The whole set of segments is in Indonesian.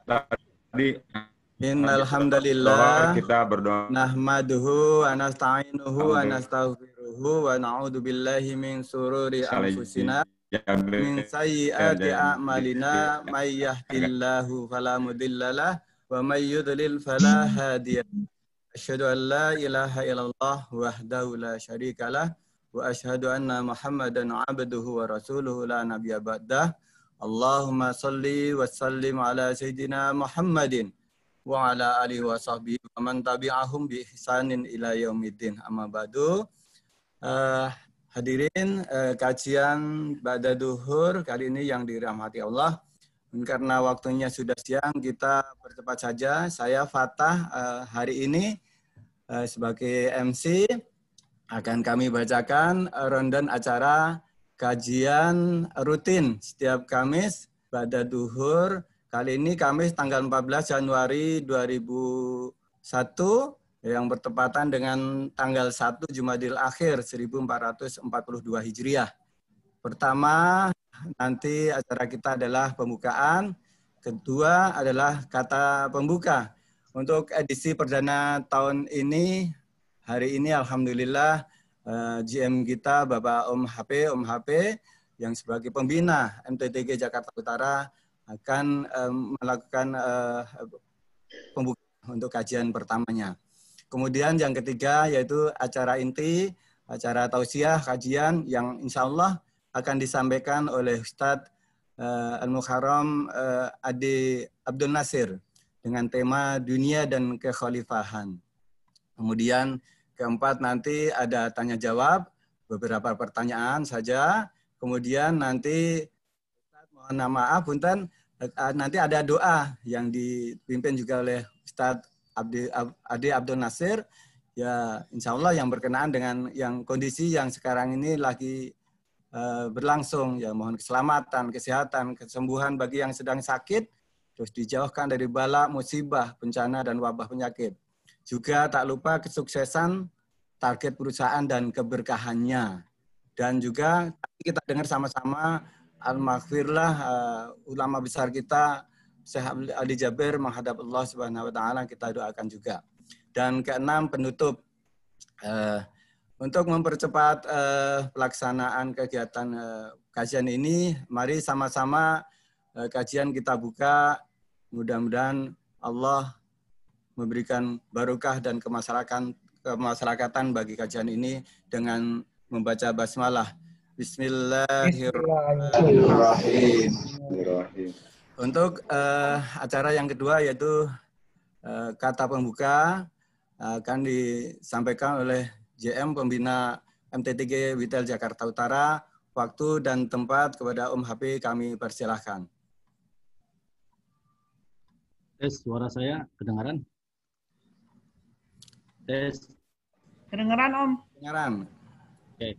tadi Innal doa hamdalillah kita berdoa nahmaduhu wa nasta'inuhu wa untuk nastaghfiruhu wa na'udzu billahi min sururi saling anfusina min jaga sayyiati dan a'malina may yahdihillahu fala mudhillalah wa may yudlil fala hadiya. Asyhadu an la ilaha illallah wahdahu la syarikalah wa asyhadu anna Muhammadan abduhu wa rasuluhu la nabiyya ba'dah. Allahumma salli wa sallim ala sayyidina Muhammadin wa ala alihi wa sahbihi wa man tabi'ahum bi ihsanin ila yaumiddin. Amma ba'du. Hadirin kajian Ba'da Duhur kali ini yang dirahmati Allah. Karena waktunya sudah siang, kita percepat saja. Saya Fatah hari ini sebagai MC akan kami bacakan rundown acara kajian rutin setiap Kamis Ba'da Duhur. Kali ini Kamis tanggal 14 Januari 2001 yang bertepatan dengan tanggal 1 Jumadil Akhir 1442 Hijriah. Pertama, nanti acara kita adalah pembukaan. Kedua adalah kata pembuka. Untuk edisi perdana tahun ini, hari ini Alhamdulillah GM kita Bapak Om HP yang sebagai pembina MTTG Jakarta Utara akan melakukan pembuka untuk kajian pertamanya. Kemudian yang ketiga yaitu acara inti, acara tausiah kajian yang insya Allah akan disampaikan oleh Ustadz Al-Mukarram Ade Abdul Nasir dengan tema dunia dan kekhalifahan. Kemudian keempat nanti ada tanya jawab, beberapa pertanyaan saja. Kemudian nanti mohon maaf punten nanti ada doa yang dipimpin juga oleh Ustadz Ade Abdul Nasir, ya insya Allah yang berkenaan dengan yang kondisi yang sekarang ini lagi berlangsung, ya mohon keselamatan, kesehatan, kesembuhan bagi yang sedang sakit, terus dijauhkan dari bala, musibah, bencana dan wabah penyakit. Juga tak lupa kesuksesan target perusahaan dan keberkahannya. Dan juga kita dengar sama-sama al-maghfirlah ulama besar kita Syekh Ali Jabir menghadap Allah Subhanahu wa taala, kita doakan juga. Dan keenam penutup, untuk mempercepat pelaksanaan kegiatan kajian ini, mari sama-sama kajian kita buka. Mudah-mudahan Allah memberikan barokah dan kemasyarakatan bagi kajian ini dengan membaca basmalah. Bismillahirrahmanirrahim. Untuk acara yang kedua yaitu kata pembuka akan disampaikan oleh JM Pembina MTTG Witel Jakarta Utara. Waktu dan tempat kepada Om HP kami persilahkan. Tes, suara saya kedengaran? Tes. Kedengaran Om? Kedengaran. Oke.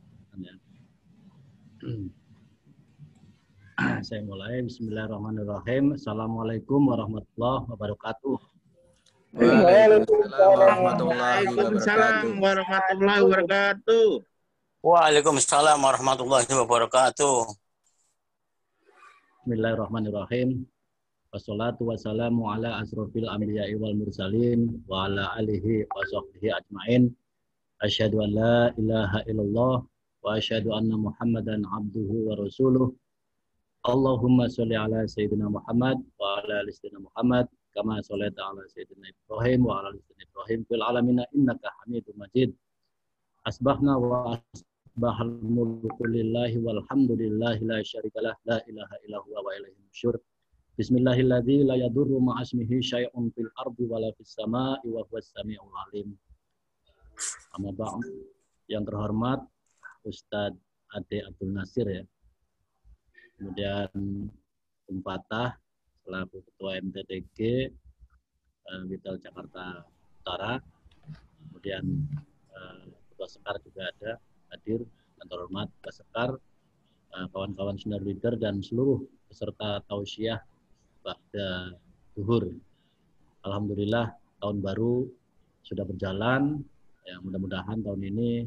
Saya mulai. Bismillahirrahmanirrahim. Assalamualaikum warahmatullahi wabarakatuh. Waalaikumsalam warahmatullahi wabarakatuh. Waalaikumsalam warahmatullahi wabarakatuh. Bismillahirrahmanirrahim. Wassalatu wassalamu ala asrofil anbiya'i wal mursalin wa ala alihi wa sahbihi ajma'in. Asyhadu an la ilaha illallah wa asyhadu anna Muhammadan abduhu wa rasuluh. Allahumma sholli ala sayyidina Muhammad wa ala ali sayyidina Muhammad kama shallaita ala sayyidina Ibrahim wa ala ali sayyidina Ibrahim fil alamin innaka Hamidum Majid. Asbahna wa asbahal mulku lillahi walhamdulillahi la syarikalah la ilaha illa huwa wa ilaihi nusyur. Bismillahilladzi la yadurru ma'asmihi syai'un fil ardi wala fis sama'i wa huwas samiul alim. Amma ba'd. Yang terhormat Ustadz Ade Abdul Nasir ya. Kemudian Fatah selaku Ketua MTTG Witel Jakarta Utara. Kemudian Ketua Sekar juga ada hadir, yang terhormat Ketua Sekar, kawan-kawan senior leader dan seluruh peserta tausiah Ba'da Duhur. Alhamdulillah tahun baru sudah berjalan. Ya, mudah-mudahan tahun ini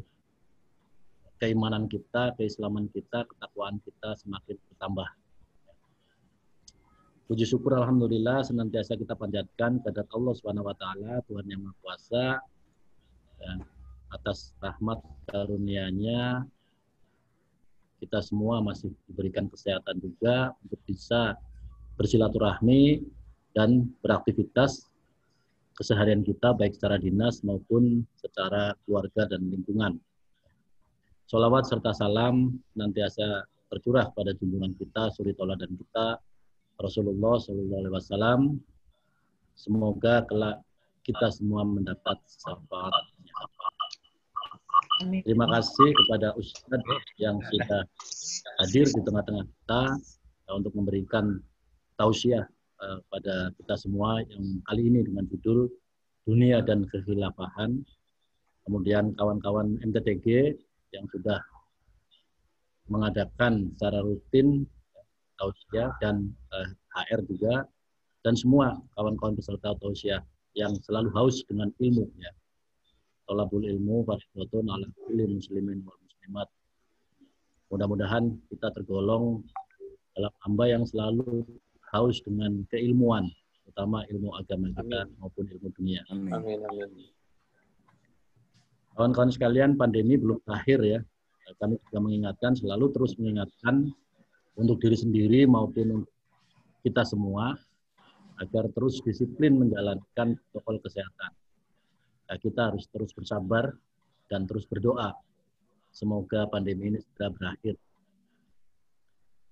keimanan kita, keislaman kita, ketakwaan kita semakin bertambah. Puji syukur alhamdulillah senantiasa kita panjatkan kepada Allah Subhanahu wa taala, Tuhan yang Maha Kuasa, ya, atas rahmat karunia-Nya kita semua masih diberikan kesehatan juga untuk bisa bersilaturahmi dan beraktivitas keseharian kita baik secara dinas maupun secara keluarga dan lingkungan. Sholawat serta salam senantiasa tercurah pada junjungan kita, suri tauladan kita, Rasulullah Shallallahu Alaihi Wasallam. Semoga kelak kita semua mendapat syafaatnya. Terima kasih kepada Ustadz yang sudah hadir di tengah-tengah kita untuk memberikan tausiah pada kita semua yang kali ini dengan judul Dunia dan Kekhilafahan. Kemudian kawan-kawan MTTG yang sudah mengadakan secara rutin tausiah dan HR juga, dan semua kawan-kawan peserta tausiah yang selalu haus dengan ilmu, ya. Thalabul ilmu fardhatun 'ala kulli muslimin wal muslimat. Mudah-mudahan kita tergolong dalam hamba yang selalu haus dengan keilmuan, terutama ilmu agama kita maupun ilmu dunia. Amin, amin. Kawan-kawan sekalian, pandemi belum berakhir, ya. Kami juga mengingatkan, selalu terus mengingatkan untuk diri sendiri maupun untuk kita semua agar terus disiplin menjalankan protokol kesehatan. Nah, kita harus terus bersabar dan terus berdoa. Semoga pandemi ini segera berakhir.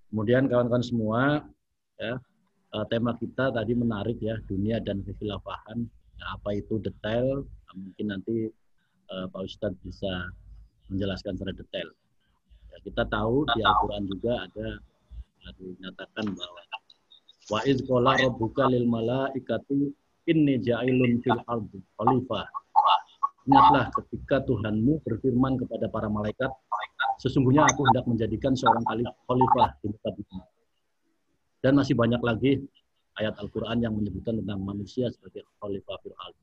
Kemudian kawan-kawan semua, ya, tema kita tadi menarik, ya, dunia dan kekhilafahan. Nah, apa itu detail? Nah, mungkin nanti Pak Ustadz bisa menjelaskan secara detail. Ya, kita tahu di Al-Quran juga ada dinyatakan bahwa wa iz qala rabbuka lil malaikati inni ja'ilun fil ardi khalifah. Ingatlah ketika Tuhanmu berfirman kepada para malaikat, sesungguhnya aku hendak menjadikan seorang khalifah di muka bumi. Dan masih banyak lagi ayat Al-Quran yang menyebutkan tentang manusia sebagai khalifah fil ardi.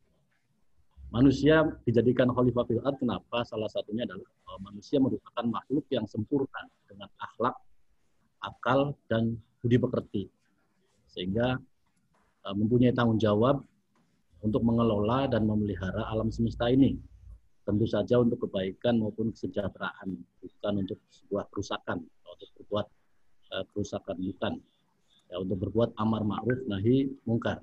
Manusia dijadikan khalifah fil ardi, kenapa? Salah satunya adalah bahwa manusia merupakan makhluk yang sempurna dengan akhlak, akal, dan budi pekerti. Sehingga mempunyai tanggung jawab untuk mengelola dan memelihara alam semesta ini. Tentu saja untuk kebaikan maupun kesejahteraan, bukan untuk sebuah kerusakan, atau untuk berbuat kerusakan, bukan. Ya, untuk berbuat amar ma'ruf nahi mungkar.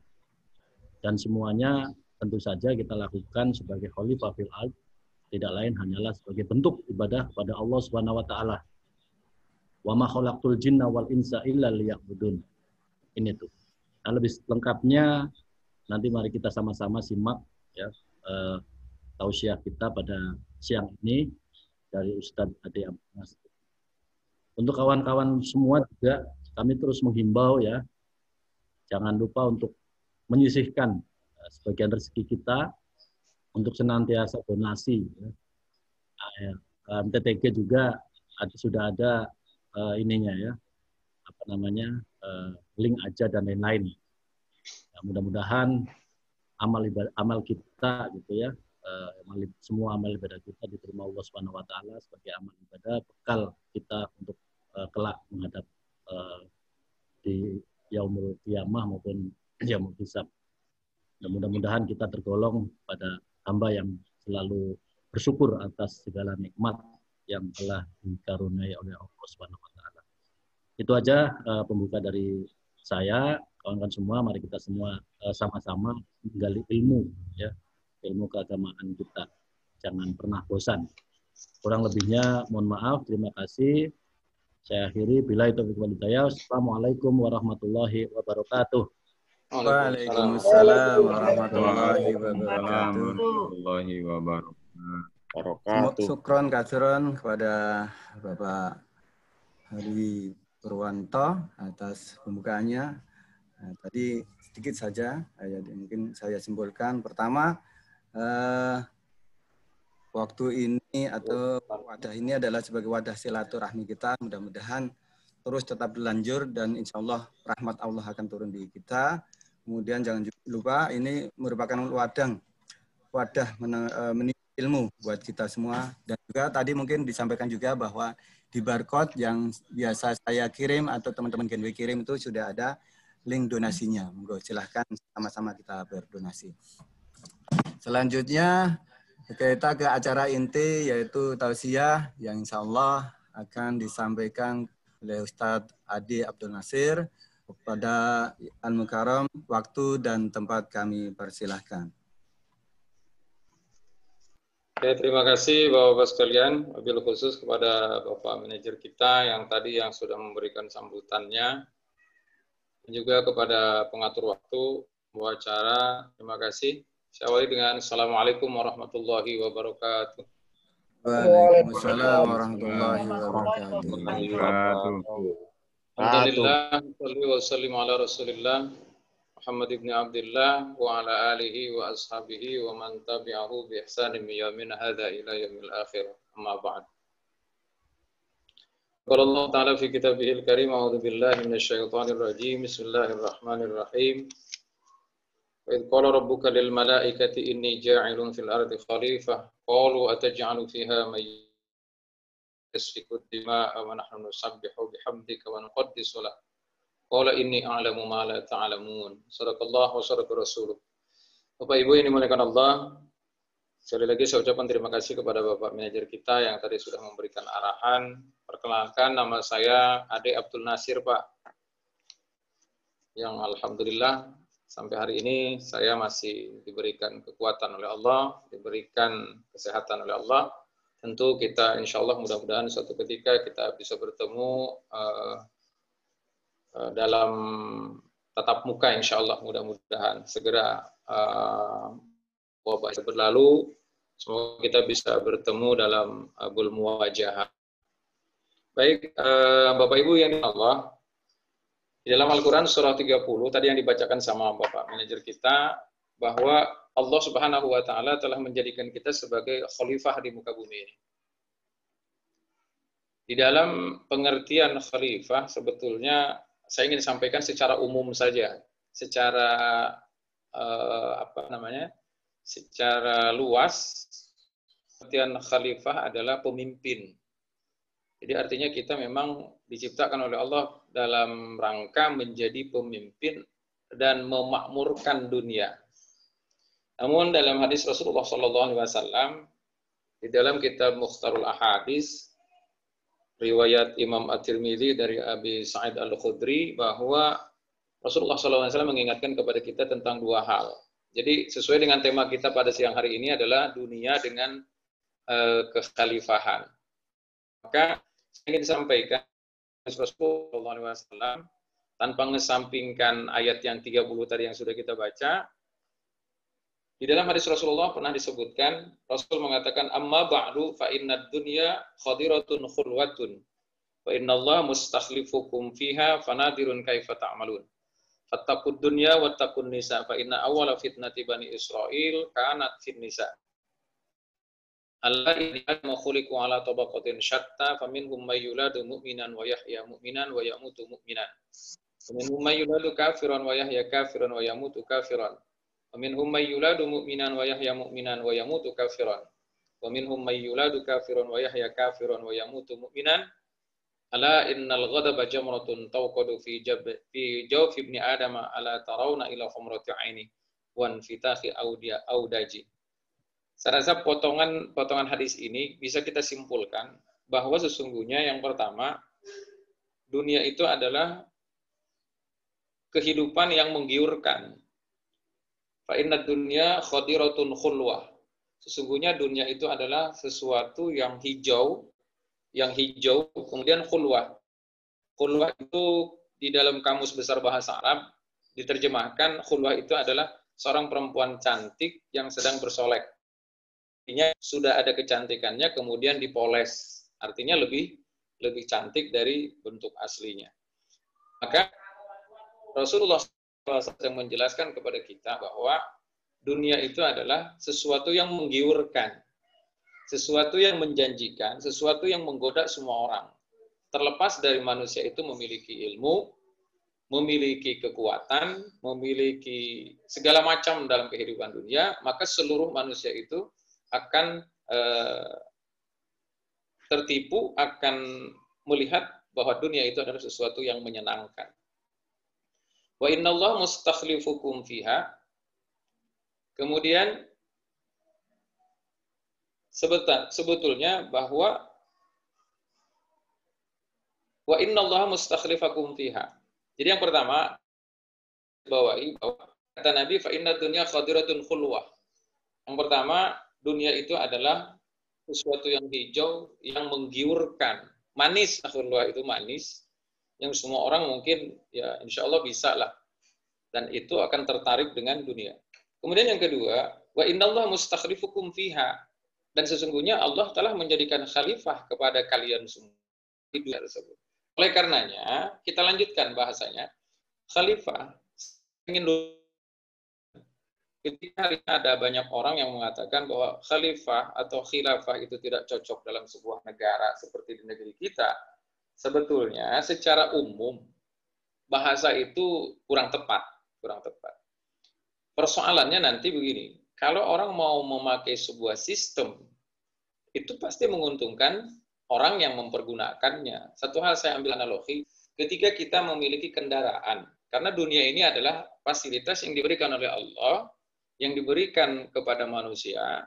Dan semuanya tentu saja kita lakukan sebagai khalifah fil ard, tidak lain hanyalah sebagai bentuk ibadah kepada Allah Subhanahu wa taala. Wa ma khalaqtul jinna wal insa illa liya'budun. Ini tuh. Nah, lebih lengkapnya nanti mari kita sama-sama simak, ya, tausiah kita pada siang ini dari Ustadz Ade Mas. Untuk kawan-kawan semua juga kami terus menghimbau, ya, jangan lupa untuk menyisihkan sebagian rezeki kita untuk senantiasa donasi. Ya. MTTG juga sudah ada ininya, ya, apa namanya, link aja dan lain-lain. Ya, mudah-mudahan amal kita, gitu, ya, semua amal ibadah kita diterima Allah Subhanahu wa taala sebagai amal ibadah bekal kita untuk kelak menghadap di yaumul qiyamah maupun yaumul hisab. Dan mudah-mudahan kita tergolong pada hamba yang selalu bersyukur atas segala nikmat yang telah dikaruniai oleh Allah Subhanahu wa taala. Itu aja pembuka dari saya. Kawan-kawan semua, mari kita semua sama-sama menggali ilmu, ya, ilmu keagamaan kita. Jangan pernah bosan. Kurang lebihnya mohon maaf, terima kasih. Saya akhiri, billahi taufiq wal hidayah. Assalamualaikum warahmatullahi wabarakatuh. Waalaikumsalam warahmatullahi wabarakatuh. Syukron katsiran kepada Bapak Hari Purwanto atas pembukaannya. Nah, tadi sedikit saja, ya, mungkin saya simpulkan. Pertama, waktu ini atau wadah ini adalah sebagai wadah silaturahmi kita. Mudah-mudahan terus tetap berlanjut dan insya Allah rahmat Allah akan turun di kita. Kemudian jangan lupa ini merupakan wadah menipu ilmu buat kita semua. Dan juga tadi mungkin disampaikan juga bahwa di barcode yang biasa saya kirim atau teman-teman Genwe kirim itu sudah ada link donasinya. Monggo silahkan sama-sama kita berdonasi. Selanjutnya kita ke acara inti yaitu tausiah yang insya Allah akan disampaikan oleh Ustadz Adi Abdul Nasir. Kepada Al-Mukarram, waktu dan tempat kami persilahkan. Oke, terima kasih Bapak-Bapak sekalian, wabil khusus kepada Bapak Manajer kita yang tadi yang sudah memberikan sambutannya, dan juga kepada pengatur waktu, pembawa acara, terima kasih. Saya awali dengan Assalamualaikum warahmatullahi wabarakatuh. Waalaikumsalam warahmatullahi wabarakatuh. Alhamdulillah, salli wa sallim ala Rasulillah Muhammad ibn Abdullah wa ala alihi wa ashabihi wa man tabi'ahu bi ihsanin min yaumina hadza ila yaumil akhir. Amma ba'd. Qala Allah Ta'ala fi kitabihil karim, a'udzu billahi minasyaitonir rajim. Bismillahirrahmanirrahim. Wa idh qala rabbuka lil malaikati inni ja'ilun fil ardi khalifah qalu ataj'alu fiha may yasfiku ad-dima'a wa nahnu nusabbihu bihamdika wa nuqaddisu lak. Qala inni a'lamu ma la ta'lamun. Shadaqallahu wa shadaqa rasuluh. Bapak Ibu yang dimuliakan Allah, sekali lagi saya ucapkan terima kasih kepada Bapak Manajer kita yang tadi sudah memberikan arahan. Perkenalkan, nama saya Ade Abdul Nasir, Pak. Yang alhamdulillah sampai hari ini saya masih diberikan kekuatan oleh Allah, diberikan kesehatan oleh Allah. Tentu kita insya Allah mudah-mudahan suatu ketika kita bisa bertemu dalam tatap muka, insya Allah mudah-mudahan segera wabah berlalu. Semoga kita bisa bertemu dalam abul muwajahah. Baik, Bapak Ibu yang Allah, di dalam Al-Quran surah 30 tadi yang dibacakan sama Bapak Manajer kita, bahwa Allah Subhanahu wa Ta'ala telah menjadikan kita sebagai khalifah di muka bumi ini. Di dalam pengertian khalifah sebetulnya saya ingin sampaikan secara umum saja, secara secara luas. Pengertian khalifah adalah pemimpin. Jadi artinya kita memang diciptakan oleh Allah dalam rangka menjadi pemimpin dan memakmurkan dunia. Namun dalam hadis Rasulullah SAW, di dalam kitab Mukhtarul Ahadis, riwayat Imam At-Tirmidzi dari Abi Sa'id Al-Khudri, bahwa Rasulullah SAW mengingatkan kepada kita tentang dua hal. Jadi sesuai dengan tema kita pada siang hari ini adalah dunia dengan kekhalifahan. Maka saya ingin sampaikan Rasulullah SAW tanpa mengesampingkan ayat yang 30 tadi yang sudah kita baca. Di dalam hadis Rasulullah pernah disebutkan, Rasul mengatakan, amma ba'du fa inna dunya khadiratun khulwatun wa inna Allah mustakhlifukum fiha fanadirun kaifa ta'malun. Fattaqud dunya wattaqun nisa fa inna awwala fitnati bani Israil kanat fin nisa. Allah inni khuliqu ala tabaqatin syatta faminhum may yuladu mu'minan wa yahya mu'minan wa yamutu mu'minan. Faminhum may yuladu kafiran wa yahya kafiran wa yamutu kafiran. Wa minhum may yuladu mu'minan wa yahya mu'minan wa yamutu kafiran. Wa minhum may yuladu kafiran wa yahya kafiran wa yamutu mu'minan. Ala innal ghadaba jamratun tawqadu fi jawfi ibni Adam ala tarawna ila khumrati aini wa infitahi audaji. Saya rasa potongan hadis ini bisa kita simpulkan bahwa sesungguhnya yang pertama, dunia itu adalah kehidupan yang menggiurkan. Fa inna dunya khadiratun khulwah. Sesungguhnya dunia itu adalah sesuatu yang hijau, kemudian khulwah. Khulwah itu di dalam kamus besar bahasa Arab diterjemahkan khulwah itu adalah seorang perempuan cantik yang sedang bersolek. Artinya sudah ada kecantikannya kemudian dipoles. Artinya lebih cantik dari bentuk aslinya. Maka Rasulullah SAW menjelaskan kepada kita bahwa dunia itu adalah sesuatu yang menggiurkan, sesuatu yang menjanjikan, sesuatu yang menggoda semua orang. Terlepas dari manusia itu memiliki ilmu, memiliki kekuatan, memiliki segala macam dalam kehidupan dunia, maka seluruh manusia itu akan tertipu, akan melihat bahwa dunia itu adalah sesuatu yang menyenangkan. Wa innallaha mustakhlifukum fiha. Kemudian sebetulnya bahwa wa innallaha mustakhlifakum fiha. Jadi yang pertama bawahi bahwa kata Nabi fa inna dunya khadiratun khulwah. Yang pertama, dunia itu adalah sesuatu yang hijau yang menggiurkan, manis. Khulwah itu manis yang semua orang mungkin ya insya Allah bisa lah, dan itu akan tertarik dengan dunia. Kemudian yang kedua, wa innallaha mustakhlifukum fiha, dan sesungguhnya Allah telah menjadikan khalifah kepada kalian semua di dunia tersebut. Oleh karenanya, kita lanjutkan bahasanya, khalifah ingin ketika ada banyak orang yang mengatakan bahwa khalifah atau khilafah itu tidak cocok dalam sebuah negara seperti di negeri kita, sebetulnya secara umum bahasa itu kurang tepat. Persoalannya nanti begini, kalau orang mau memakai sebuah sistem, itu pasti menguntungkan orang yang mempergunakannya. Satu hal saya ambil analogi, ketika kita memiliki kendaraan, karena dunia ini adalah fasilitas yang diberikan oleh Allah, yang diberikan kepada manusia,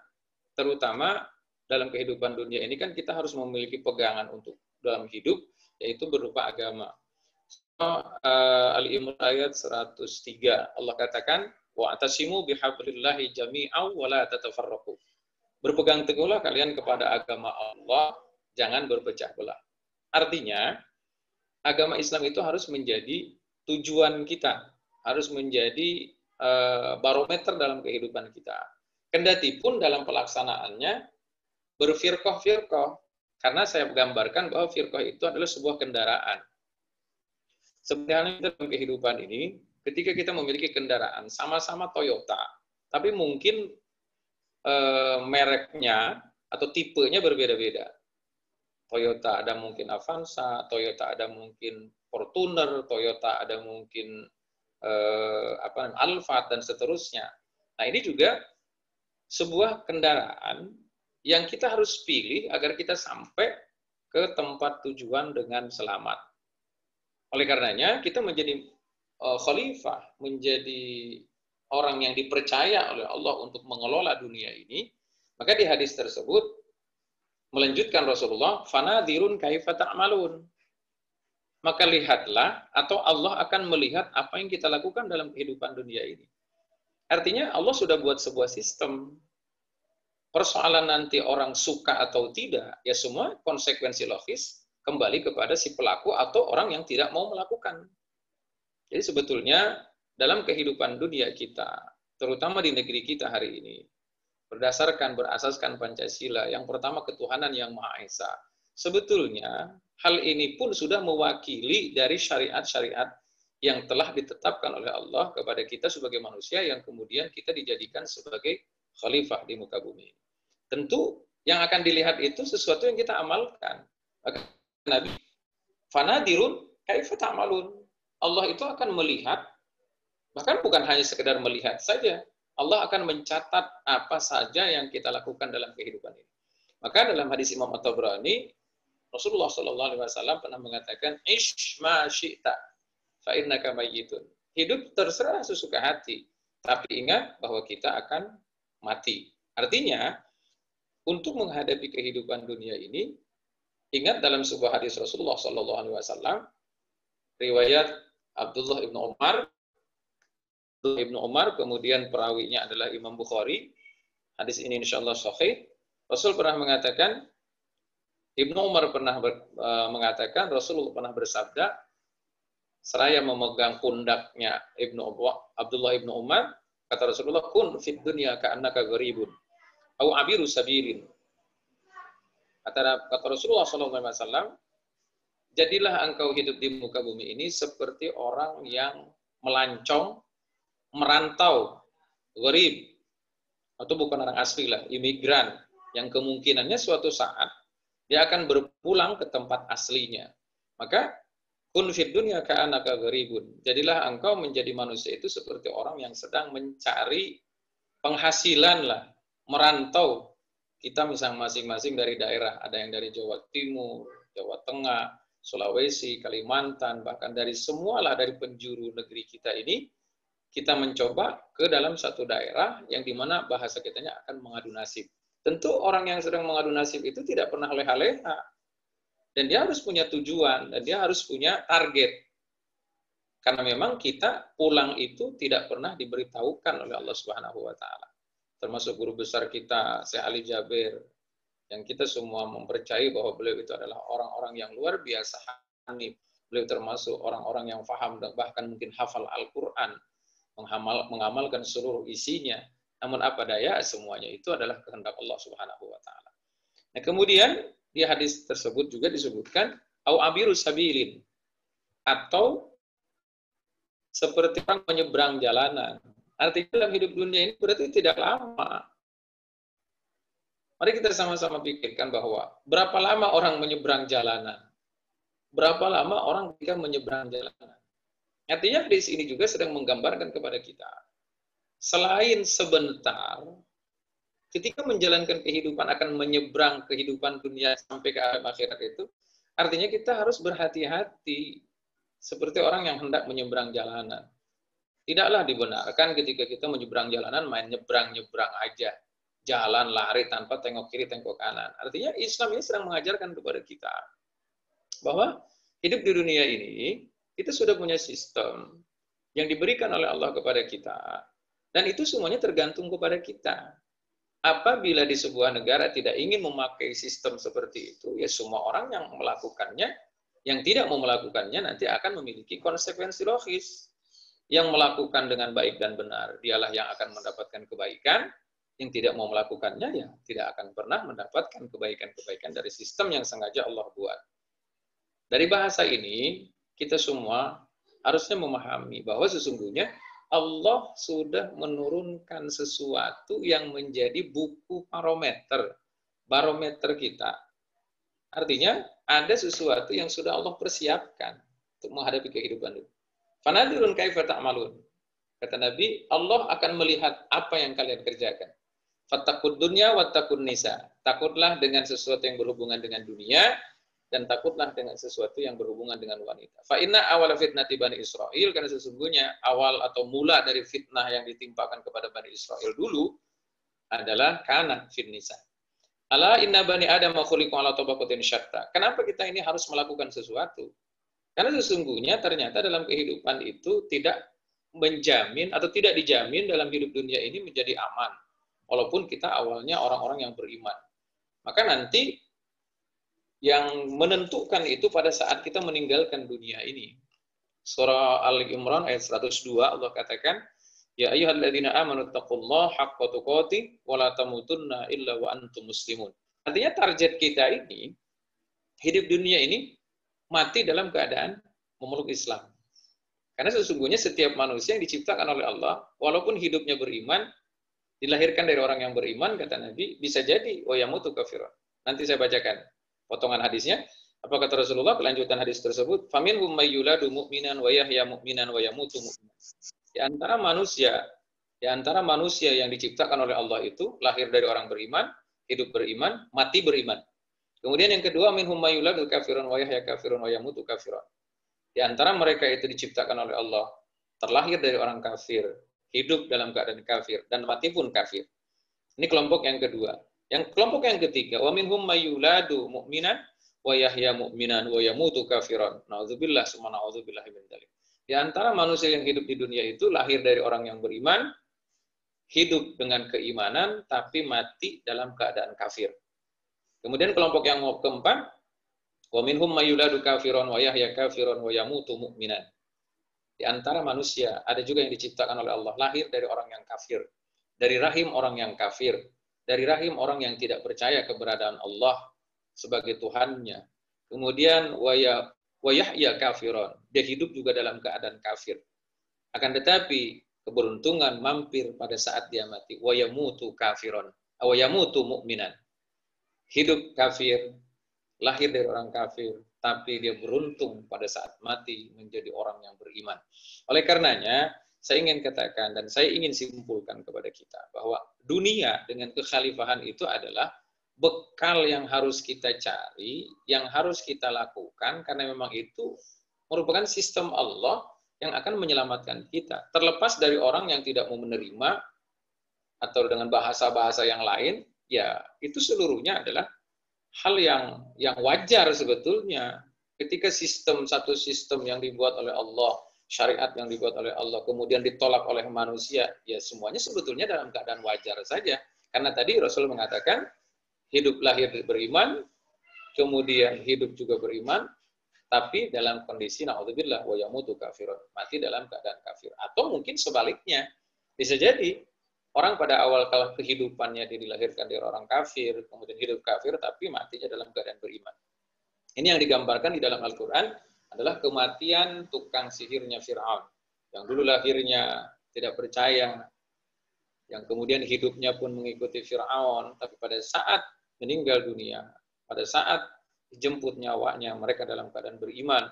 terutama dalam kehidupan dunia ini kan kita harus memiliki pegangan untuk dalam hidup, yaitu berupa agama. Al-Imran ayat 103, Allah katakan, wa'tasimu bihablillahi jami'aw wa la tatafarraqu. Berpegang teguhlah kalian kepada agama Allah, jangan berpecah belah. Artinya, agama Islam itu harus menjadi tujuan kita, harus menjadi barometer dalam kehidupan kita. Kendati pun dalam pelaksanaannya berfirqah-firqah, karena saya gambarkan bahwa firqah itu adalah sebuah kendaraan. Sebenarnya dalam kehidupan ini, ketika kita memiliki kendaraan sama-sama Toyota, tapi mungkin mereknya atau tipenya berbeda-beda. Toyota ada mungkin Avanza, Toyota ada mungkin Fortuner, Toyota ada mungkin Alphard dan seterusnya. Nah, ini juga sebuah kendaraan yang kita harus pilih agar kita sampai ke tempat tujuan dengan selamat. Oleh karenanya, kita menjadi khalifah, menjadi orang yang dipercaya oleh Allah untuk mengelola dunia ini. Maka di hadis tersebut melanjutkan Rasulullah, "Fanadirun kaifa ta'malun." Maka lihatlah, atau Allah akan melihat apa yang kita lakukan dalam kehidupan dunia ini. Artinya Allah sudah buat sebuah sistem. Persoalan nanti orang suka atau tidak, ya semua konsekuensi logis kembali kepada si pelaku atau orang yang tidak mau melakukan. Jadi sebetulnya dalam kehidupan dunia kita, terutama di negeri kita hari ini, berasaskan Pancasila, yang pertama ketuhanan yang Maha Esa. Sebetulnya hal ini pun sudah mewakili dari syariat-syariat yang telah ditetapkan oleh Allah kepada kita sebagai manusia yang kemudian kita dijadikan sebagai khalifah di muka bumi. Tentu yang akan dilihat itu sesuatu yang kita amalkan. Maka Nabi, fanadirun kaifa ta'malun. Allah itu akan melihat, bahkan bukan hanya sekedar melihat saja, Allah akan mencatat apa saja yang kita lakukan dalam kehidupan ini. Maka dalam hadis Imam At-Tabrani, Rasulullah SAW pernah mengatakan, "Ish ma syi'ta, fa innaka mayyitun." Hidup terserah sesuka hati, tapi ingat bahwa kita akan mati. Artinya, untuk menghadapi kehidupan dunia ini, ingat dalam sebuah hadis Rasulullah SAW, riwayat Abdullah ibn Umar, kemudian perawinya adalah Imam Bukhari. Hadis ini insya Allah sahih. Rasul pernah mengatakan, Ibnu Umar pernah mengatakan, Rasulullah pernah bersabda, seraya memegang pundaknya Abdullah ibn Umar, kata Rasulullah, kun fid dunya ka'annaka gharibun au abiru sabilin. Kata Rasulullah SAW, jadilah engkau hidup di muka bumi ini seperti orang yang melancong, merantau, gharib, atau bukan orang asli lah, imigran, yang kemungkinannya suatu saat dia akan berpulang ke tempat aslinya. Maka kun fid dunya ka'annaka gharibun. Jadilah engkau menjadi manusia itu seperti orang yang sedang mencari penghasilan lah, merantau. Kita misalnya masing-masing dari daerah, ada yang dari Jawa Timur, Jawa Tengah, Sulawesi, Kalimantan, bahkan dari semualah dari penjuru negeri kita ini, kita mencoba ke dalam satu daerah yang dimana bahasa kitanya akan mengadu nasib. Tentu orang yang sedang mengadu nasib itu tidak pernah leha-leha. Dan dia harus punya tujuan, dan dia harus punya target. Karena memang kita pulang itu tidak pernah diberitahukan oleh Allah Subhanahu wa taala. Termasuk guru besar kita, Syekh Ali Jabir, yang kita semua mempercayai bahwa beliau itu adalah orang-orang yang luar biasa hanif. Beliau termasuk orang-orang yang faham dan bahkan mungkin hafal Al-Qur'an, mengamalkan seluruh isinya. Namun apa daya, semuanya itu adalah kehendak Allah Subhanahu wa taala. Nah, kemudian di hadis tersebut juga disebutkan au abiru sabilin, atau seperti orang menyeberang jalanan. Artinya dalam hidup dunia ini berarti tidak lama. Mari kita sama-sama pikirkan bahwa berapa lama orang menyeberang jalanan? Berapa lama orang ketika menyeberang jalanan? Artinya di sini juga sedang menggambarkan kepada kita, selain sebentar, ketika menjalankan kehidupan akan menyeberang kehidupan dunia sampai ke alam akhirat itu, artinya kita harus berhati-hati seperti orang yang hendak menyeberang jalanan. Tidaklah dibenarkan ketika kita menyeberang jalanan main nyebrang-nyebrang aja. Jalan, lari tanpa tengok kiri, tengok kanan. Artinya Islam ini sedang mengajarkan kepada kita bahwa hidup di dunia ini, kita sudah punya sistem yang diberikan oleh Allah kepada kita. Dan itu semuanya tergantung kepada kita. Apabila di sebuah negara tidak ingin memakai sistem seperti itu, ya semua orang yang melakukannya, yang tidak mau melakukannya nanti akan memiliki konsekuensi logis. Yang melakukan dengan baik dan benar, dialah yang akan mendapatkan kebaikan. Yang tidak mau melakukannya, ya tidak akan pernah mendapatkan kebaikan-kebaikan dari sistem yang sengaja Allah buat. Dari bahasa ini, kita semua harusnya memahami bahwa sesungguhnya Allah sudah menurunkan sesuatu yang menjadi buku barometer kita. Artinya, ada sesuatu yang sudah Allah persiapkan untuk menghadapi kehidupan itu. Fanadirun kaifa ta'malun. Kata Nabi, Allah akan melihat apa yang kalian kerjakan. Fattaqud dunya wattaqun nisa. Takutlah dengan sesuatu yang berhubungan dengan dunia dan takutlah dengan sesuatu yang berhubungan dengan wanita. Fa inna awal fitnati Bani Israil, karena sesungguhnya awal atau mula dari fitnah yang ditimpakan kepada Bani Israil dulu adalah kana fin nisa. Ala inna bani Adam khuliqu ala tabaqatin syatta. Kenapa kita ini harus melakukan sesuatu? Karena sesungguhnya ternyata dalam kehidupan itu tidak menjamin atau tidak dijamin dalam hidup dunia ini menjadi aman. Walaupun kita awalnya orang-orang yang beriman. Maka nanti yang menentukan itu pada saat kita meninggalkan dunia ini. Surah Al-Imran ayat 102 Allah katakan, ya ayyuhalladzina amanu taqullaha haqqa tuqatih wa la tamutunna illa wa antum muslimun. Artinya target kita ini, hidup dunia ini, mati dalam keadaan memeluk Islam. Karena sesungguhnya setiap manusia yang diciptakan oleh Allah, walaupun hidupnya beriman, dilahirkan dari orang yang beriman, kata Nabi, bisa jadi wa yamutu kafiran. Nanti saya bacakan potongan hadisnya. Apa kata Rasulullah kelanjutan hadis tersebut? Faminhum may yuladu mu'minan wa yahya mu'minan wa yamutu mu'minan. Di antara manusia yang diciptakan oleh Allah itu lahir dari orang beriman, hidup beriman, mati beriman. Kemudian yang kedua, minhum may yuladu kafirun wa yahya kafirun wa yamutu kafiran. Di antara mereka itu diciptakan oleh Allah, terlahir dari orang kafir, hidup dalam keadaan kafir, dan mati pun kafir. Ini kelompok yang kedua. Yang kelompok yang ketiga, wa minhum may yuladu mu'minan wa yahya mu'minan wa yamutu kafiran. Nauzubillah summa nauzubillah min dzalik. Di antara manusia yang hidup di dunia itu lahir dari orang yang beriman, hidup dengan keimanan, tapi mati dalam keadaan kafir. Kemudian kelompok yang keempat, wa minhum may yuladu kafiran wa yahya kafiran wa yamutu mu'minan. Di antara manusia ada juga yang diciptakan oleh Allah, lahir dari orang yang kafir, dari rahim orang yang kafir, dari rahim orang yang tidak percaya keberadaan Allah sebagai Tuhannya. Kemudian wa yahya kafiran, dia hidup juga dalam keadaan kafir. Akan tetapi keberuntungan mampir pada saat dia mati. Wa yamutu kafiran, wa yamutu mu'minan. Hidup kafir, lahir dari orang kafir, tapi dia beruntung pada saat mati menjadi orang yang beriman. Oleh karenanya, saya ingin katakan dan saya ingin simpulkan kepada kita bahwa dunia dengan kekhalifahan itu adalah bekal yang harus kita cari, yang harus kita lakukan, karena memang itu merupakan sistem Allah yang akan menyelamatkan kita. Terlepas dari orang yang tidak mau menerima, atau dengan bahasa-bahasa yang lain, ya itu seluruhnya adalah hal yang wajar sebetulnya. Ketika satu sistem yang dibuat oleh Allah, syariat yang dibuat oleh Allah, kemudian ditolak oleh manusia, ya semuanya sebetulnya dalam keadaan wajar saja. Karena tadi Rasul mengatakan, hidup lahir beriman, kemudian hidup juga beriman, tapi dalam kondisi na'udzubillah wa yamutu kafirun, mati dalam keadaan kafir. Atau mungkin sebaliknya, bisa jadi orang pada awal kalau kehidupannya dia dilahirkan dari orang kafir, kemudian hidup kafir, tapi matinya dalam keadaan beriman. Ini yang digambarkan di dalam Al-Quran adalah kematian tukang sihirnya Fir'aun, yang dulu lahirnya tidak percaya, yang kemudian hidupnya pun mengikuti Fir'aun, tapi pada saat meninggal dunia, pada saat dijemput nyawanya, mereka dalam keadaan beriman.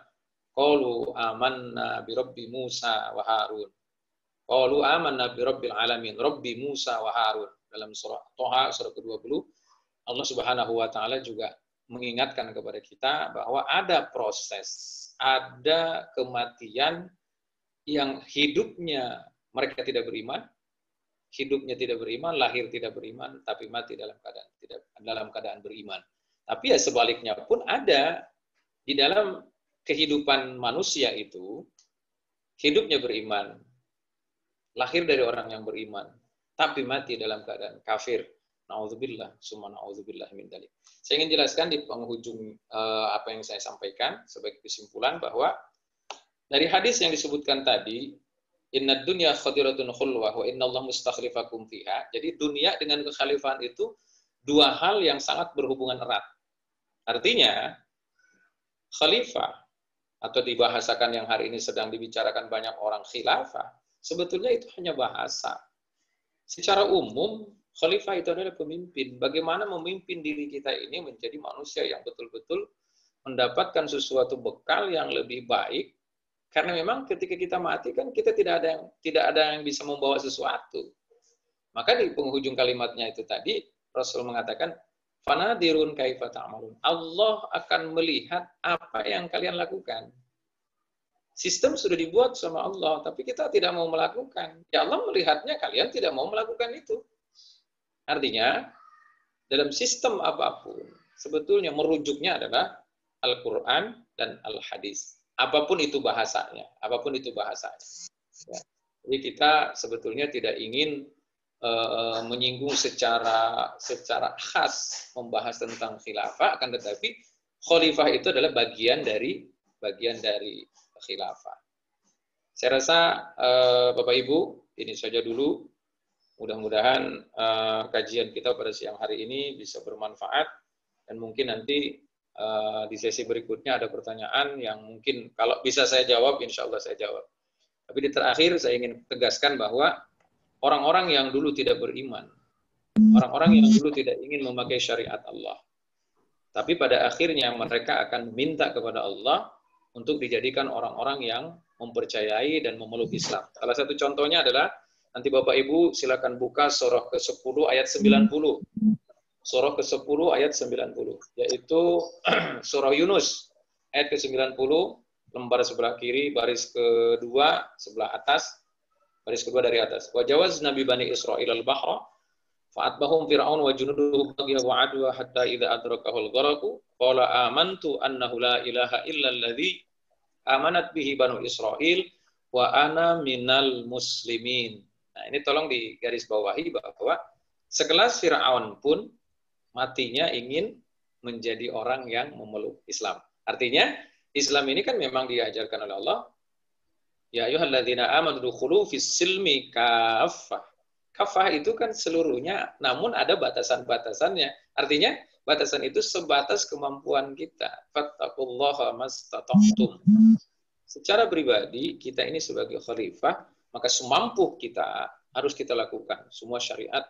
Qalu amanna bi Rabbi Musa wa Harun. Qalu amanna bi Rabbil alamin, Rabbi Musa wa Harun. Dalam surah Toha, surah ke-20, Allah Subhanahu wa taala juga mengingatkan kepada kita bahwa ada proses, ada kematian yang hidupnya mereka tidak beriman, hidupnya tidak beriman, lahir tidak beriman, tapi mati dalam keadaan beriman. Tapi ya sebaliknya pun ada di dalam kehidupan manusia itu, hidupnya beriman, lahir dari orang yang beriman, tapi mati dalam keadaan kafir. Na'udzubillah, summa na'udzubillah min dzalik. Saya ingin jelaskan di penghujung apa yang saya sampaikan sebagai kesimpulan bahwa dari hadis yang disebutkan tadi, inna dunya khadiratun khulwah wa inna Allah mustakhlifakum fiha. Jadi dunia dengan kekhalifahan itu dua hal yang sangat berhubungan erat. Artinya, khalifah, atau dibahasakan yang hari ini sedang dibicarakan banyak orang khilafah, sebetulnya itu hanya bahasa. Secara umum, khalifah itu adalah pemimpin. Bagaimana memimpin diri kita ini menjadi manusia yang betul-betul mendapatkan sesuatu bekal yang lebih baik, karena memang ketika kita mati kan kita tidak ada yang bisa membawa sesuatu. Maka di penghujung kalimatnya itu tadi, Rasul mengatakan, fanadirun kaifa ta'malun. Allah akan melihat apa yang kalian lakukan. Sistem sudah dibuat sama Allah, tapi kita tidak mau melakukan. Ya Allah melihatnya kalian tidak mau melakukan itu. Artinya, dalam sistem apapun, sebetulnya merujuknya adalah Al-Quran dan Al-Hadis. Apapun itu bahasanya. Ya. Jadi kita sebetulnya tidak ingin menyinggung secara khas membahas tentang khilafah, akan tetapi khalifah itu adalah bagian dari khilafah. Saya rasa Bapak Ibu, ini saja dulu. Mudah-mudahan kajian kita pada siang hari ini bisa bermanfaat, dan mungkin nanti di sesi berikutnya ada pertanyaan yang mungkin kalau bisa saya jawab, insya Allah saya jawab. Tapi di terakhir saya ingin tegaskan bahwa orang-orang yang dulu tidak beriman, orang-orang yang dulu tidak ingin memakai syariat Allah, tapi pada akhirnya mereka akan minta kepada Allah untuk dijadikan orang-orang yang mempercayai dan memeluk Islam. Salah satu contohnya adalah, nanti Bapak Ibu silakan buka surah ke-10 ayat 90. Surah ke-10 ayat 90, yaitu surah Yunus ayat ke-90, lembar sebelah kiri, baris kedua sebelah atas, baris kedua dari atas. Wa jawazna bi bani Israil al-bahra fa'atbahum fir'aun wa junuduhu baghyan wa adwa hatta idza adrakahu al-gharaqu qala amantu annahu la ilaha illa alladhi amanat bihi banu Israil wa ana minal muslimin. Nah, ini tolong digarisbawahi bahwa sekelas Fir'aun pun matinya ingin menjadi orang yang memeluk Islam. Artinya, Islam ini kan memang diajarkan oleh Allah. Ya ayyuhalladzina amanu dukhulu fis silmi kaffah. Kaffah itu kan seluruhnya, namun ada batasan-batasannya. Artinya, batasan itu sebatas kemampuan kita. Fattaqullaha mastata'tum. Secara pribadi, kita ini sebagai khalifah, maka semampu kita harus kita lakukan semua syariat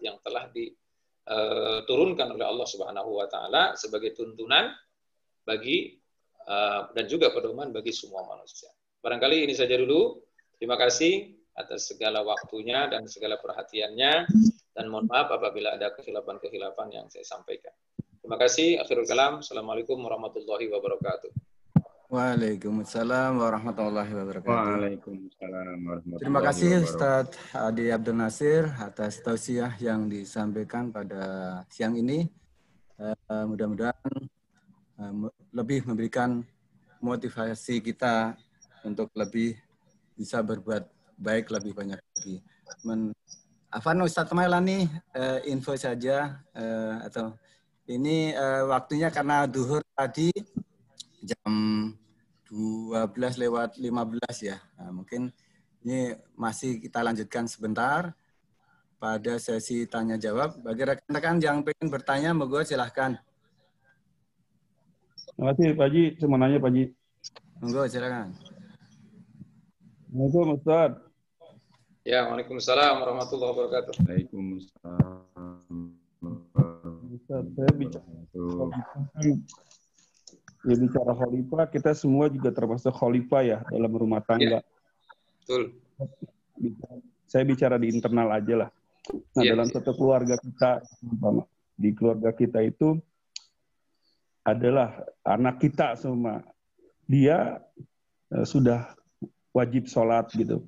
yang telah diturunkan oleh Allah Subhanahu wa taala sebagai tuntunan bagi dan juga pedoman bagi semua manusia. Barangkali ini saja dulu. Terima kasih atas segala waktunya dan segala perhatiannya. Dan mohon maaf apabila ada kekhilafan-kekhilafan yang saya sampaikan. Terima kasih. Akhirul kalam. Assalamualaikum warahmatullahi wabarakatuh. Waalaikumsalam warahmatullahi wabarakatuh. Waalaikumsalam warahmatullahi wabarakatuh. Terima kasih Ustadz Adi Abdul Nasir atas tausiah yang disampaikan pada siang ini. Mudah-mudahan lebih memberikan motivasi kita untuk lebih bisa berbuat baik lebih banyak lagi. Afan Ustadz Mailani, info saja atau ini waktunya karena duhur tadi jam 12:15 ya. Nah, mungkin ini masih kita lanjutkan sebentar pada sesi tanya jawab. Bagi rekan-rekan yang ingin bertanya, monggo silahkan. Terima kasih Pak Haji. Saya mau nanya Pak Haji. Monggo silakan. Assalamualaikum Ustaz. Ya, waalaikumsalam warahmatullahi wabarakatuh. Waalaikumsalam. Ustaz, saya bicara khalifah, kita semua juga termasuk khalifah ya dalam rumah tangga. Ya, betul. Saya bicara di internal aja lah. Nah, dalam satu keluarga kita, di keluarga kita itu adalah anak kita semua. Dia sudah wajib sholat gitu.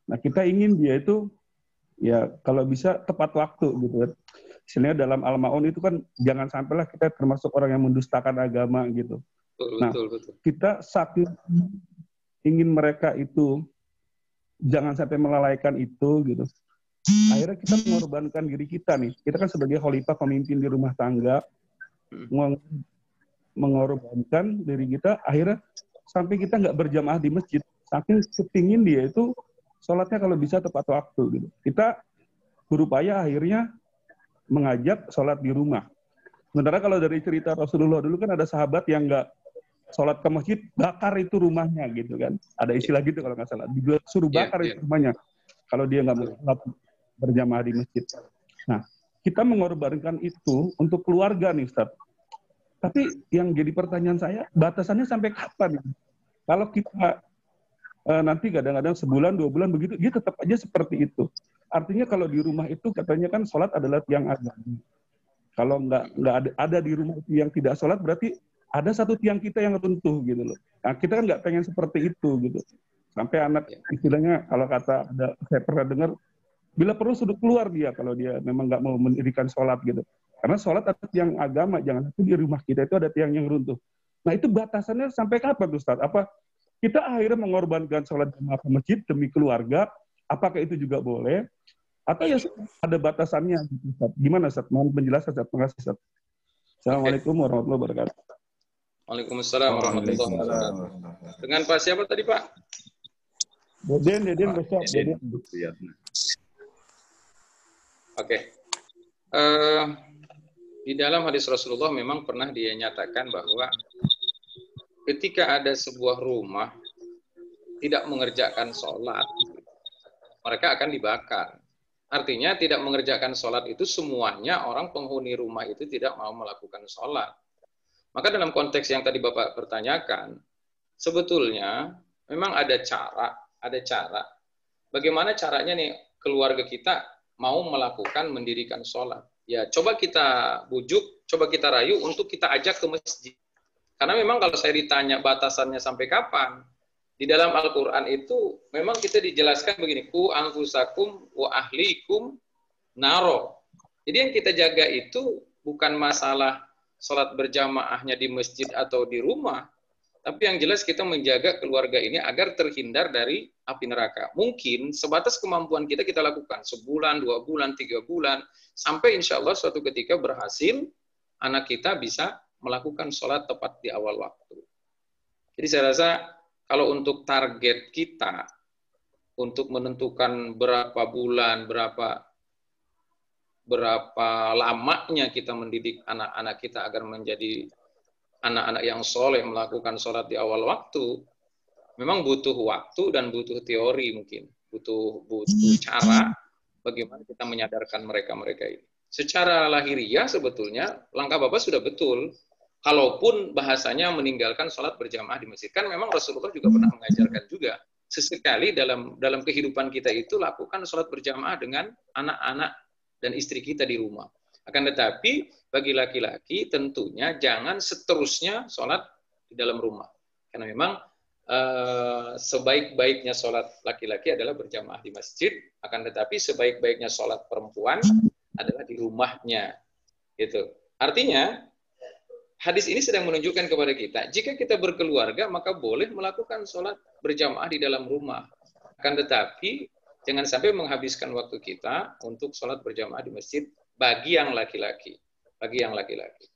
Nah, kita ingin dia itu ya kalau bisa tepat waktu gitu kan. Istilahnya dalam Al-Ma'un itu kan jangan sampailah kita termasuk orang yang mendustakan agama gitu. Betul. Kita saking ingin mereka itu jangan sampai melalaikan itu gitu. Akhirnya kita mengorbankan diri kita nih. Kita kan sebagai khalifah pemimpin di rumah tangga mengorbankan diri kita. Akhirnya sampai kita nggak berjamaah di masjid. Saking kepingin dia itu sholatnya kalau bisa tepat waktu gitu. Kita berupaya akhirnya mengajak sholat di rumah. Sementara kalau dari cerita Rasulullah dulu kan ada sahabat yang nggak sholat ke masjid, bakar itu rumahnya gitu kan. Ada istilah gitu kalau nggak salah. Disuruh bakar itu rumahnya. Kalau dia nggak mau sholat berjamaah di masjid. Nah, kita mengorbankan itu untuk keluarga nih Ustaz. Tapi yang jadi pertanyaan saya, batasannya sampai kapan? Kalau kita nanti kadang-kadang sebulan, 2 bulan begitu, dia tetap aja seperti itu. Artinya kalau di rumah itu katanya kan sholat adalah tiang agama. Kalau nggak ada di rumah itu yang tidak sholat, berarti ada satu tiang kita yang runtuh gitu loh. Nah, kita kan nggak pengen seperti itu gitu. Sampai anak istilahnya kalau kata saya pernah dengar, bila perlu sudah keluar dia kalau dia memang nggak mau mendirikan sholat gitu. Karena sholat ada tiang agama, jangan sampai di rumah kita itu ada tiang yang runtuh. Nah itu batasannya sampai kapan Ustaz? Apa kita akhirnya mengorbankan sholat jamaah ke masjid demi keluarga? Apakah itu juga boleh? Atau ya ada batasannya? Ustaz? Gimana Ustaz? Mohon penjelasan Ustaz. Terima kasih Ustaz. Assalamualaikum warahmatullahi wabarakatuh. Waalaikumsalam warahmatullahi wabarakatuh. Dengan Pak siapa tadi Pak? Deden besok. Deden. Oke. Di dalam hadis Rasulullah memang pernah dia nyatakan bahwa ketika ada sebuah rumah tidak mengerjakan sholat, mereka akan dibakar. Artinya tidak mengerjakan sholat itu semuanya orang penghuni rumah itu tidak mau melakukan sholat. Maka dalam konteks yang tadi Bapak pertanyakan, sebetulnya memang ada cara. Bagaimana caranya nih keluarga kita mau melakukan mendirikan sholat? Ya coba kita bujuk, coba kita rayu untuk kita ajak ke masjid. Karena memang kalau saya ditanya batasannya sampai kapan, di dalam Al-Quran itu memang kita dijelaskan begini, ku anfusakum wa ahlikum naro. Jadi yang kita jaga itu bukan masalah sholat berjamaahnya di masjid atau di rumah, tapi yang jelas kita menjaga keluarga ini agar terhindar dari api neraka. Mungkin sebatas kemampuan kita lakukan sebulan, 2 bulan, 3 bulan, sampai insya Allah suatu ketika berhasil anak kita bisa melakukan sholat tepat di awal waktu. Jadi saya rasa kalau untuk target kita untuk menentukan berapa bulan, berapa lamanya kita mendidik anak-anak kita agar menjadi anak-anak yang soleh melakukan sholat di awal waktu, memang butuh waktu dan butuh teori mungkin, butuh cara bagaimana kita menyadarkan mereka ini. Secara lahiriah sebetulnya langkah Bapak sudah betul. Kalaupun bahasanya meninggalkan sholat berjamaah di masjid, kan memang Rasulullah juga pernah mengajarkan juga sesekali dalam kehidupan kita itu lakukan sholat berjamaah dengan anak-anak dan istri kita di rumah. Akan tetapi bagi laki-laki tentunya jangan seterusnya sholat di dalam rumah. Karena memang sebaik-baiknya sholat laki-laki adalah berjamaah di masjid, akan tetapi sebaik-baiknya sholat perempuan adalah di rumahnya. Gitu. Artinya, hadis ini sedang menunjukkan kepada kita, jika kita berkeluarga, maka boleh melakukan sholat berjamaah di dalam rumah. Akan tetapi, jangan sampai menghabiskan waktu kita untuk sholat berjamaah di masjid bagi yang laki-laki. Bagi yang laki-laki.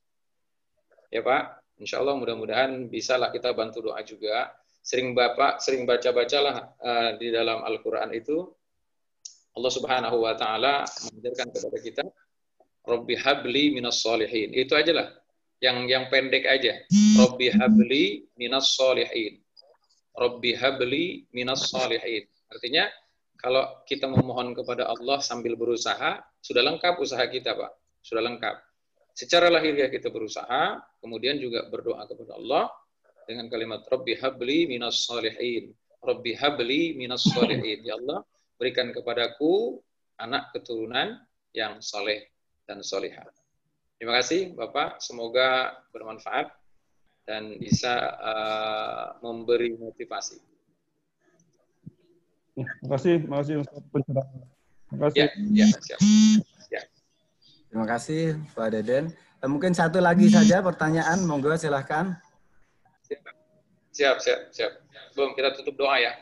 Ya Pak, insya Allah mudah-mudahan bisalah kita bantu doa juga. Sering baca-bacalah di dalam Al-Quran itu, Allah Subhanahu wa Ta'ala mengajarkan kepada kita, Rabbi habli minas solihin. Itu aja lah, yang pendek aja. Rabbi habli minas solihin. Rabbi habli minas solihin. Artinya, kalau kita memohon kepada Allah sambil berusaha, sudah lengkap usaha kita, Pak. Sudah lengkap. Secara lahiriah kita berusaha, kemudian juga berdoa kepada Allah dengan kalimat Rabbi habli minas solihin. Rabbi habli minas solihin. Ya Allah, berikan kepadaku anak keturunan yang soleh dan solihah. Terima kasih Bapak, semoga bermanfaat dan bisa memberi motivasi. Terima kasih Ustaz pencerahan. Terima kasih. Ya, siap. Ya. Terima kasih Pak Deden. Mungkin satu lagi saja pertanyaan, monggo silahkan. Siap. Belum, kita tutup doa ya.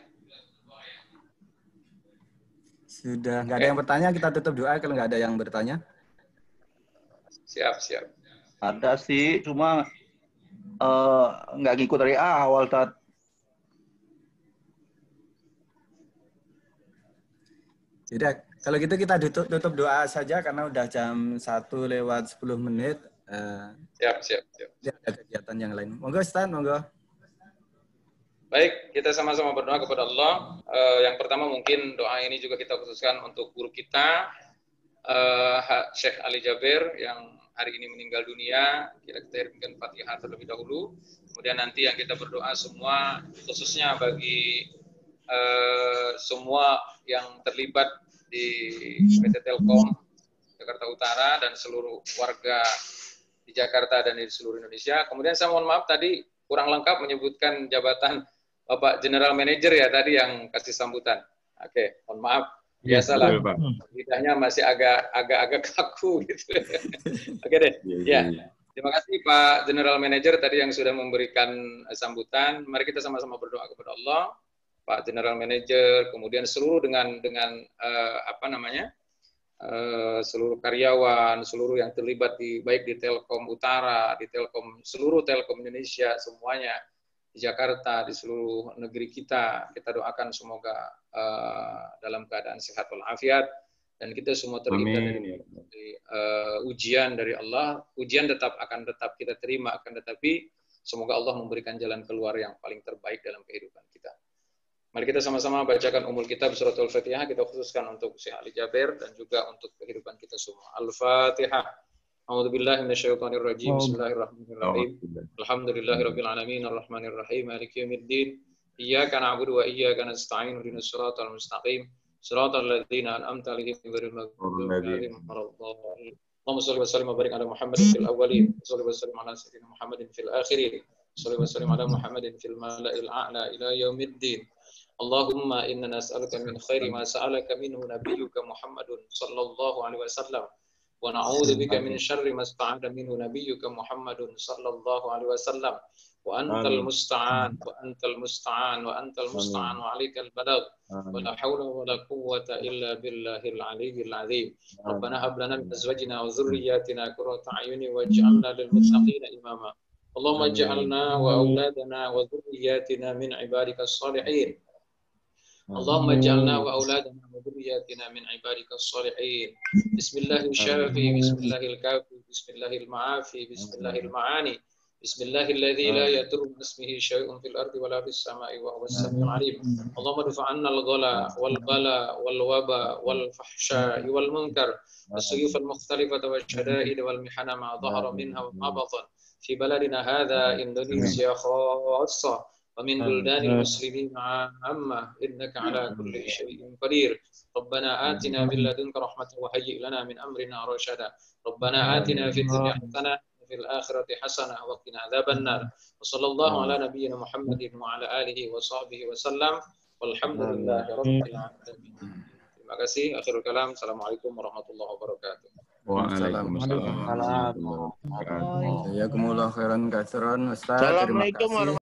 Sudah nggak ada yang bertanya, kita tutup doa kalau nggak ada yang bertanya. Siap. Ada sih, cuma nggak ngikut dari awal, Tat. Tidak, kalau gitu kita tutup doa saja karena udah jam 1:10. Siap. Ada kegiatan yang lain. Monggo Ustaz, monggo. Baik, kita sama-sama berdoa kepada Allah. Yang pertama mungkin doa ini juga kita khususkan untuk guru kita, Syekh Ali Jabir yang hari ini meninggal dunia. Kita kirimkan Fatihah terlebih dahulu. Kemudian nanti yang kita berdoa semua, khususnya bagi semua yang terlibat di PT Telkom Jakarta Utara dan seluruh warga di Jakarta dan di seluruh Indonesia. Kemudian saya mohon maaf tadi kurang lengkap menyebutkan jabatan Bapak General Manager ya tadi yang kasih sambutan. Oke, mohon maaf. Biasalah, lidahnya masih agak kaku gitu. Oke deh. Ya. Terima kasih Pak General Manager tadi yang sudah memberikan sambutan. Mari kita sama-sama berdoa kepada Allah. Pak General Manager, kemudian seluruh dengan seluruh karyawan, seluruh yang terlibat baik di Telkom Utara, di Telkom seluruh Telkom Indonesia semuanya di Jakarta, di seluruh negeri kita doakan semoga dalam keadaan sehat walafiat dan kita semua terhindar dari ujian dari Allah. Ujian akan tetap kita terima, akan tetapi semoga Allah memberikan jalan keluar yang paling terbaik dalam kehidupan kita. Mari kita sama-sama bacakan Ummul Kitab Suratul Fatihah, kita khususkan untuk Syekh Ali Jabir dan juga untuk kehidupan kita semua. Al-Fatihah. A'udzubillahi minasyaitonir rajim. Bismillahirrahmanirrahim. Alhamdulillahirabbil alamin arrahmanir rahim maliki yaumiddin. Iyyaka na'budu wa iyyaka nasta'in ihdinas siratal mustaqim. Siratal ladzina an'amta 'alaihim ghairil maghdubi 'alaihim waladdallin. Allahumma shalli wa sallim wa barik ala Muhammadin fil awwalin, shalli wa sallim ala sayyidina Muhammadin fil akhirin, shalli wa sallim ala Muhammadin fil mala'il a'la ila yaumiddin. Allahumma inna nas'aluka min khairi ma sa'alaka minhu nabiyyuka Muhammadun sallallahu alaihi wasallam wa na'udzu bika min syarri ma sta'ada minhu nabiyyuka Muhammadun sallallahu alaihi wasallam wa antal musta'an wa antal musta'an wa 'alaikal balagh wa la haula wa la quwwata illa billahil aliyyil 'azim. Rabbana hab lana min azwajina wa dhurriyyatina qurrata a'yunin waj'alna lil muttaqina imama. Allahumma ij'alna wa auladana wa dhurriyyatina min 'ibadikas shalihin. اللهم اجعلنا وأولادنا وذرياتنا من عبادك الصالحين. بسم الله الشافي، بسم الله الكافي، بسم الله المعافي، بسم الله المعاني، بسم الله الذي لا يضر من اسمه شيء في الأرض ولا في السماء وهو السميع العليم. اللهم ادفع عنا الغلا والبلاء والوباء والفحشاء والمنكر والسيوف المختلفة والشدائد والمحن ما ظهر منها وما بطن في بلدنا هذا إندونيسيا خاصة ومن بلدان المسلمين عامة إنك على كل شيء قدير. Rabbana atina min ladunka rahmatan wa hayyi' lana min amrina rashada. Rabbana atina fid dunya hasanah wa fil akhirati hasanah wa qina adzabannar. Wa sallallahu ala nabiyyina Muhammadin wa ala alihi wa sahbihi wa sallam. Walhamdulillahi rabbil alamin. Terima kasih. Akhirul kalam. Assalamualaikum warahmatullahi wabarakatuh. Waalaikumsalam. Jazakumullah khairan katsiran Ustaz. Terima Assalamualaikum kasih.